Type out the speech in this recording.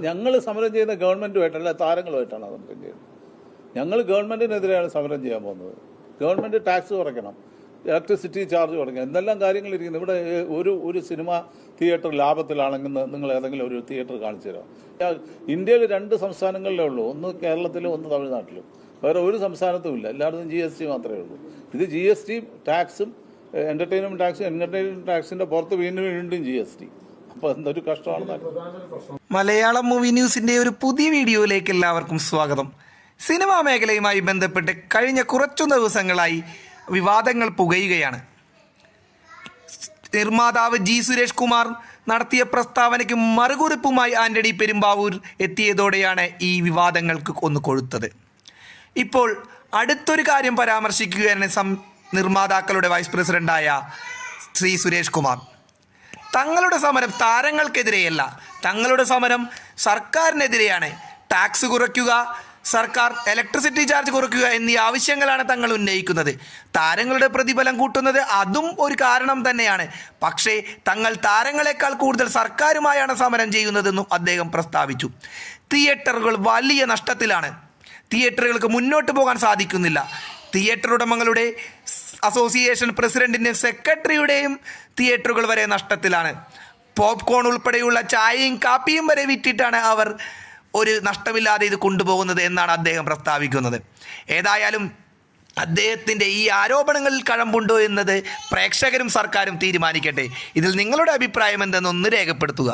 ഞങ്ങൾ സമരം ചെയ്യുന്ന ഗവൺമെൻറ്റുമായിട്ടല്ല, താരങ്ങളുമായിട്ടാണ് സമരം ചെയ്യുന്നത്. ഞങ്ങൾ ഗവൺമെൻറ്റിനെതിരെയാണ് സമരം ചെയ്യാൻ പോകുന്നത്. ഗവൺമെൻറ് ടാക്സ് കുറയ്ക്കണം, ഇലക്ട്രിസിറ്റി ചാർജ് കുറയ്ക്കണം, എന്തെല്ലാം കാര്യങ്ങളിരിക്കുന്നു. ഇവിടെ ഒരു സിനിമ തിയേറ്റർ ലാഭത്തിലാണെങ്കിൽ നിങ്ങൾ ഏതെങ്കിലും ഒരു തിയേറ്റർ കാണിച്ചു തരാം. ഇന്ത്യയിൽ 2 സംസ്ഥാനങ്ങളിലേ ഉള്ളൂ, ഒന്ന് കേരളത്തിലും ഒന്ന് തമിഴ്നാട്ടിലും. വേറെ ഒരു സംസ്ഥാനത്തും ഇല്ല. എല്ലായിടത്തും GST മാത്രമേ ഉള്ളൂ. ഇത് GST ടാക്സും എന്റർടൈൻമെന്റ് ടാക്സിന്റെ പുറത്ത് വീണ്ടും GST. അപ്പോൾ എന്തൊരു കഷ്ടമാണ്. മലയാളം മൂവി ന്യൂസിന്റെ ഒരു പുതിയ വീഡിയോയിലേക്ക് എല്ലാവർക്കും സ്വാഗതം. സിനിമാ മേഖലയുമായി ബന്ധപ്പെട്ട് കഴിഞ്ഞ കുറച്ചു ദിവസങ്ങളായി വിവാദങ്ങൾ പുകയുകയാണ്. നിർമ്മാതാവ് G. സുരേഷ് കുമാർ നടത്തിയ പ്രസ്താവനയ്ക്ക് മറുകുറിപ്പുമായി ആന്റണി പെരുമ്പാവൂർ എത്തിയതോടെയാണ് ഈ വിവാദങ്ങൾക്ക് ഒന്ന് കൊഴുത്തത്. ഇപ്പോൾ അടുത്തൊരു കാര്യം പരാമർശിക്കുകയാണ് നിർമ്മാതാക്കളുടെ വൈസ് പ്രസിഡന്റായ ശ്രീ സുരേഷ് കുമാർ. തങ്ങളുടെ സമരം താരങ്ങൾക്കെതിരെയല്ല, തങ്ങളുടെ സമരം സർക്കാരിനെതിരെയാണ്. ടാക്സ് കുറയ്ക്കുക, സർക്കാർ ഇലക്ട്രിസിറ്റി ചാർജ് കുറയ്ക്കുക എന്നീ ആവശ്യങ്ങളാണ് തങ്ങൾ ഉന്നയിക്കുന്നത്. താരങ്ങളുടെ പ്രതിഫലം കൂട്ടുന്നത് അതും ഒരു കാരണം തന്നെയാണ്. പക്ഷേ തങ്ങൾ താരങ്ങളെക്കാൾ കൂടുതൽ സർക്കാരുമായാണ് സമരം ചെയ്യുന്നതെന്നും അദ്ദേഹം പ്രസ്താവിച്ചു. തിയേറ്ററുകൾ വലിയ നഷ്ടത്തിലാണ്. തിയേറ്ററുകൾക്ക് മുന്നോട്ട് പോകാൻ സാധിക്കുന്നില്ല. തിയേറ്റർ ഉടമകളുടെ അസോസിയേഷൻ പ്രസിഡന്റിൻ്റെയും സെക്രട്ടറിയുടെയും തിയേറ്ററുകൾ വരെ നഷ്ടത്തിലാണ്. പോപ്കോൺ ഉൾപ്പെടെയുള്ള ചായയും കാപ്പിയും വരെ വിറ്റിട്ടാണ് അവർ ഒരു നഷ്ടമില്ലാതെ ഇത് കൊണ്ടുപോകുന്നത് എന്നാണ് അദ്ദേഹം പ്രസ്താവിക്കുന്നത്. ഏതായാലും അദ്ദേഹത്തിൻ്റെ ഈ ആരോപണങ്ങളിൽ കഴമ്പുണ്ടോ എന്നത് പ്രേക്ഷകരും സർക്കാരും തീരുമാനിക്കട്ടെ. ഇതിൽ നിങ്ങളുടെ അഭിപ്രായം എന്തെന്നൊന്ന് രേഖപ്പെടുത്തുക.